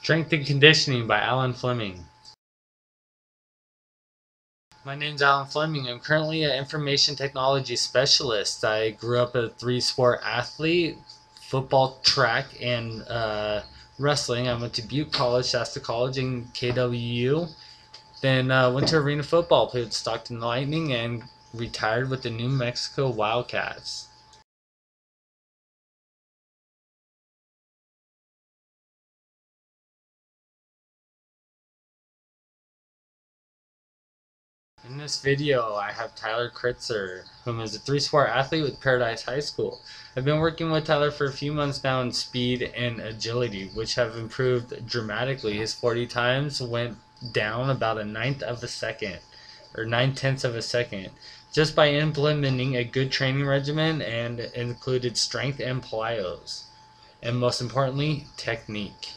Strength and Conditioning by Alan Fleming. My name's Alan Fleming. I'm currently an information technology specialist. I grew up a three-sport athlete, football, track, and wrestling. I went to Butte College, Shasta College, and KWU. Then went to Arena Football, played with Stockton Lightning, and retired with the New Mexico Wildcats. In this video, I have Tyler Kritzer, whom is a three-sport athlete with Paradise High School. I've been working with Tyler for a few months now in speed and agility, which have improved dramatically. His 40 times went down about a ninth of a second, or 9/10 of a second, just by implementing a good training regimen and included strength and plyos, and most importantly, technique.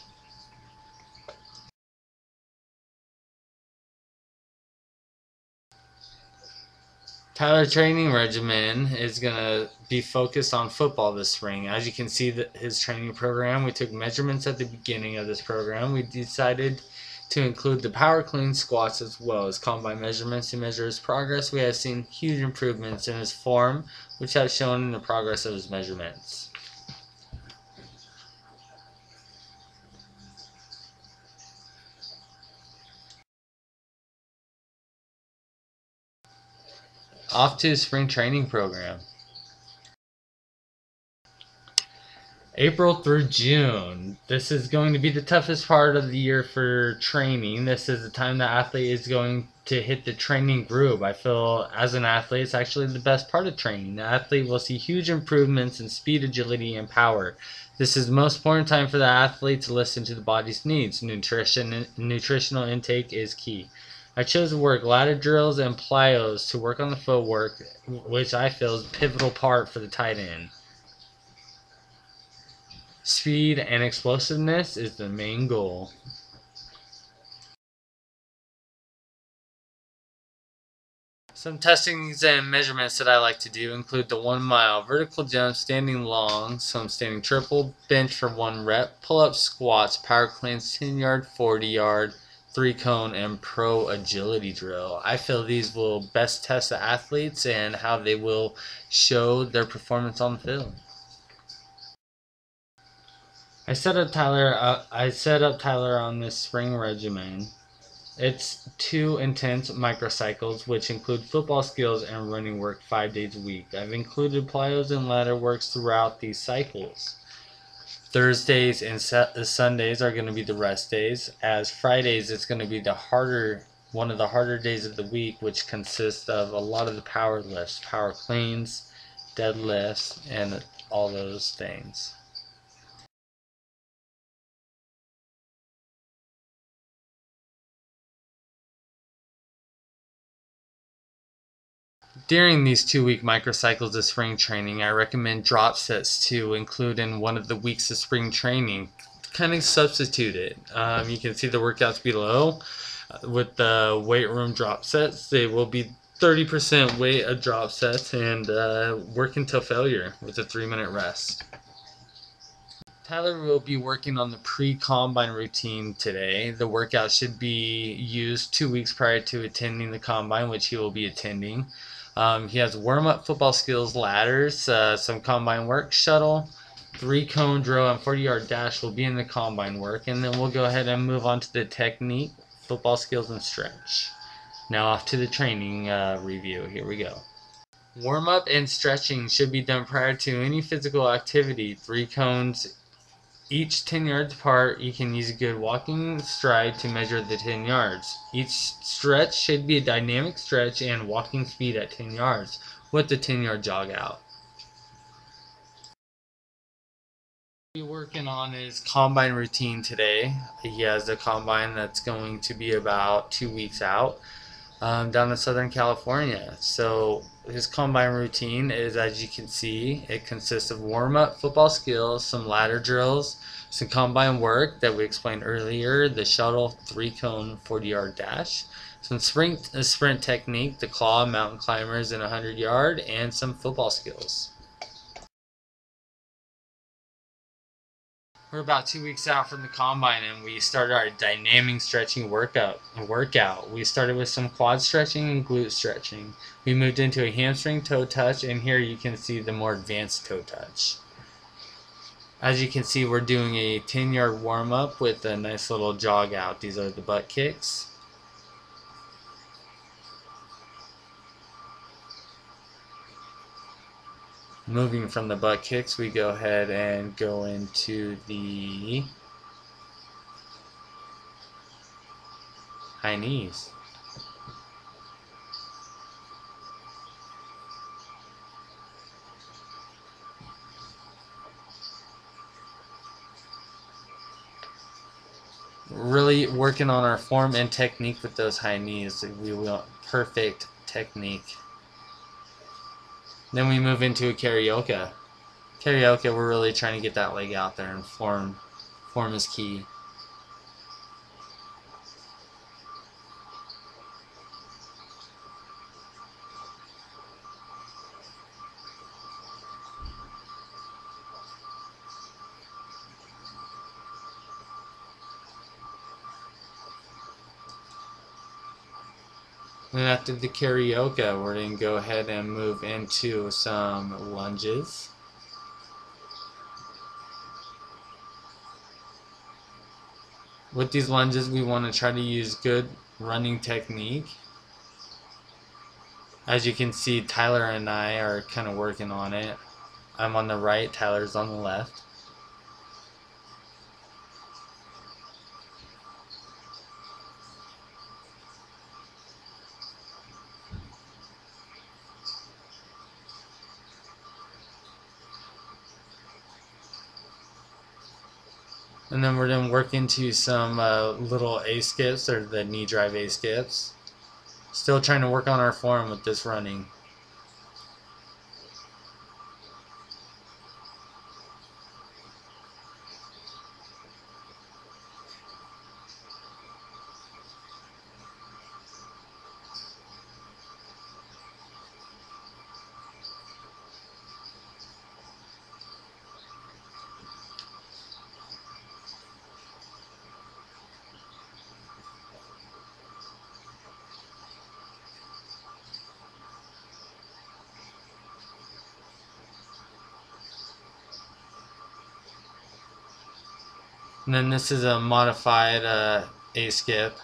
Tyler's training regimen is going to be focused on football this spring. As you can see, his training program, we took measurements at the beginning of this program. We decided to include the power clean squats as well as combine measurements to measure his progress. We have seen huge improvements in his form, which have shown in the progress of his measurements. Off to his spring training program. April through June. This is going to be the toughest part of the year for training. This is the time the athlete is going to hit the training groove. I feel as an athlete, it's actually the best part of training. The athlete will see huge improvements in speed, agility, and power. This is the most important time for the athlete to listen to the body's needs. Nutritional intake is key. I chose to work ladder drills and plyos to work on the footwork, which I feel is a pivotal part for the tight end. Speed and explosiveness is the main goal. Some testings and measurements that I like to do include the 1 mile vertical jump, standing long, some standing triple, bench for 1 rep, pull-up squats, power cleans, 10-yard, 40-yard, 3-cone, and pro agility drill. I feel these will best test the athletes and how they will show their performance on the field. I set up Tyler on this spring regimen. It's 2 intense microcycles, which include football skills and running work 5 days a week. I've included plyos and ladder works throughout these cycles. Thursdays and Sundays are going to be the rest days. As Fridays, it's going to be one of the harder days of the week, which consists of a lot of the power lifts, power cleans, deadlifts, and all those things. During these 2-week microcycles of spring training, I recommend drop sets to include in one of the weeks of spring training. Kind of substitute it. You can see the workouts below with the weight room drop sets. They will be 30% weight of drop sets and work until failure with a 3-minute rest. Tyler will be working on the pre-combine routine today. The workout should be used 2 weeks prior to attending the combine, which he will be attending. He has warm-up football skills, ladders, some combine work, shuttle, 3-cone drill, and 40-yard dash will be in the combine work. And then we'll go ahead and move on to the technique, football skills, and stretch. Now off to the training review. Here we go. Warm-up and stretching should be done prior to any physical activity. 3 cones each 10 yards apart. You can use a good walking stride to measure the 10 yards. Each stretch should be a dynamic stretch and walking speed at 10 yards with the 10-yard jog out. We'll be working on his combine routine today. He has a combine that's going to be about 2 weeks out down in Southern California. So his combine routine is, as you can see, it consists of warm-up football skills, some ladder drills, some combine work that we explained earlier, the shuttle, 3-cone, 40-yard dash, some sprint technique, the claw, mountain climbers, and 100-yard, and some football skills. We're about 2 weeks out from the combine, and we started our dynamic stretching workout. We started with some quad stretching and glute stretching. We moved into a hamstring toe touch, and here you can see the more advanced toe touch. As you can see, we're doing a 10-yard warm-up with a nice little jog out. These are the butt kicks. Moving from the butt kicks, we go ahead and go into the high knees. Really working on our form and technique with those high knees. We want perfect technique. Then we move into a karaoke. Karaoke, we're really trying to get that leg out there, and form is key. Then after the karaoke, we're going to go ahead and move into some lunges. With these lunges, we want to try to use good running technique. As you can see, Tyler and I are kind of working on it. I'm on the right, Tyler's on the left. And then we're going to work into some little A skips, or the knee drive A skips. Still trying to work on our form with this running. And then this is a modified A skip.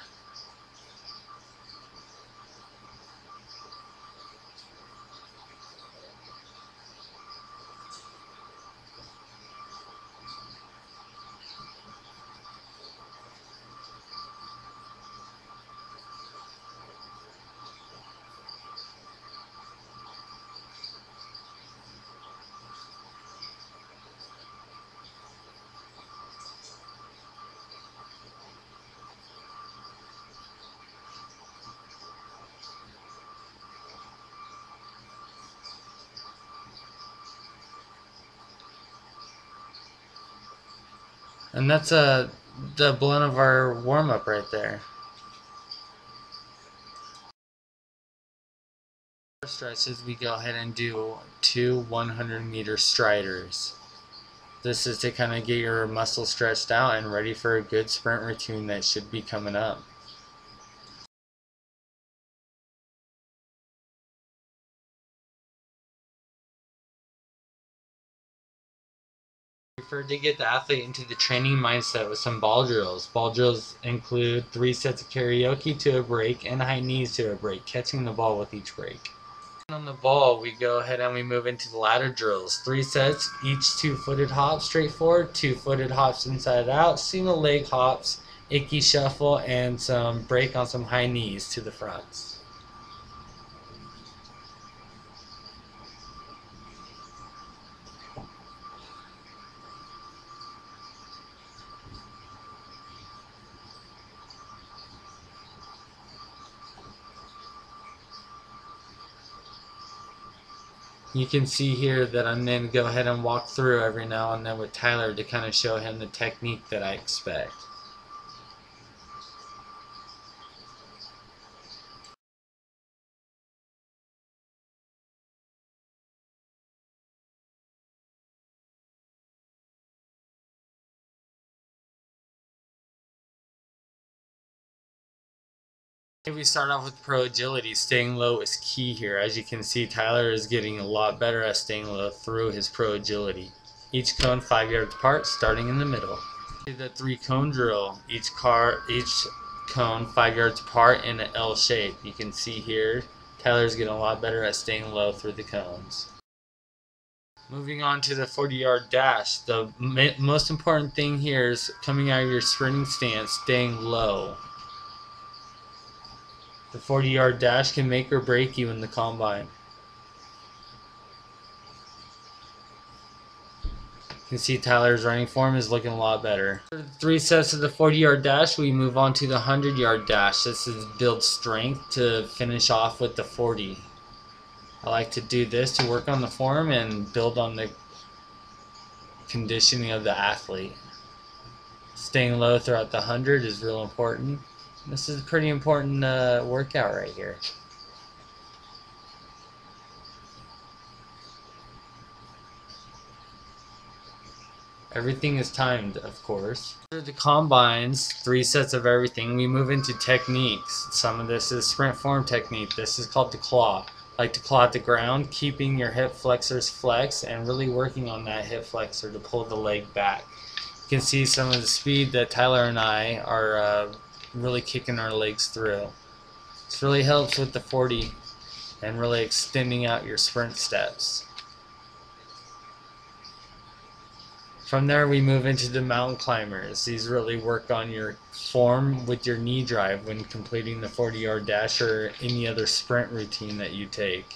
And that's the blunt of our warm-up right there. For stretches, we go ahead and do 2 100-meter striders. This is to kind of get your muscles stretched out and ready for a good sprint routine that should be coming up. Prefer to get the athlete into the training mindset with some ball drills. Ball drills include 3 sets of karaoke to a break and high knees to a break, catching the ball with each break. On the ball, we go ahead and we move into the ladder drills. 3 sets, each 2-footed hops straight forward, 2-footed hops inside out, single leg hops, icky shuffle, and some break on some high knees to the fronts. You can see here that I'm going to go ahead and walk through every now and then with Tyler to kind of show him the technique that I expect. We start off with pro agility. Staying low is key here. As you can see, Tyler is getting a lot better at staying low through his pro agility. Each cone 5 yards apart, starting in the middle. The 3-cone drill. Each cone 5 yards apart in an L shape. You can see here, Tyler's getting a lot better at staying low through the cones. Moving on to the 40-yard dash. The most important thing here is coming out of your sprinting stance, staying low. The 40-yard dash can make or break you in the combine. You can see Tyler's running form is looking a lot better. For the 3 sets of the 40-yard dash, we move on to the 100-yard dash. This is build strength to finish off with the 40. I like to do this to work on the form and build on the conditioning of the athlete. Staying low throughout the 100 is real important. This is a pretty important workout right here. Everything is timed, of course. After the combines, 3 sets of everything, we move into techniques. Some of this is sprint form technique. This is called the claw. Like to claw at the ground, keeping your hip flexors flexed and really working on that hip flexor to pull the leg back. You can see some of the speed that Tyler and I are really kicking our legs through. This really helps with the 40 and really extending out your sprint steps. From there we move into the mountain climbers. These really work on your form with your knee drive when completing the 40-yard dash or any other sprint routine that you take.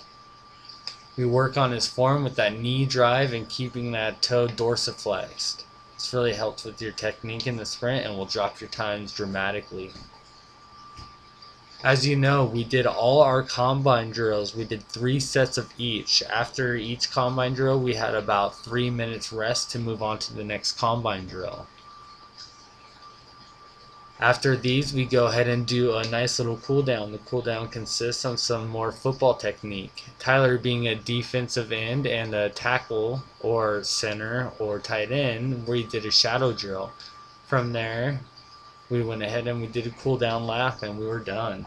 We work on his form with that knee drive and keeping that toe dorsiflexed. This really helps with your technique in the sprint and will drop your times dramatically. As you know, we did all our combine drills. We did 3 sets of each. After each combine drill, we had about 3 minutes rest to move on to the next combine drill. After these, we go ahead and do a nice little cool down. The cool down consists of some more football technique. Tyler being a defensive end and a tackle or center or tight end, we did a shadow drill. From there, we went ahead and we did a cool down lap and we were done.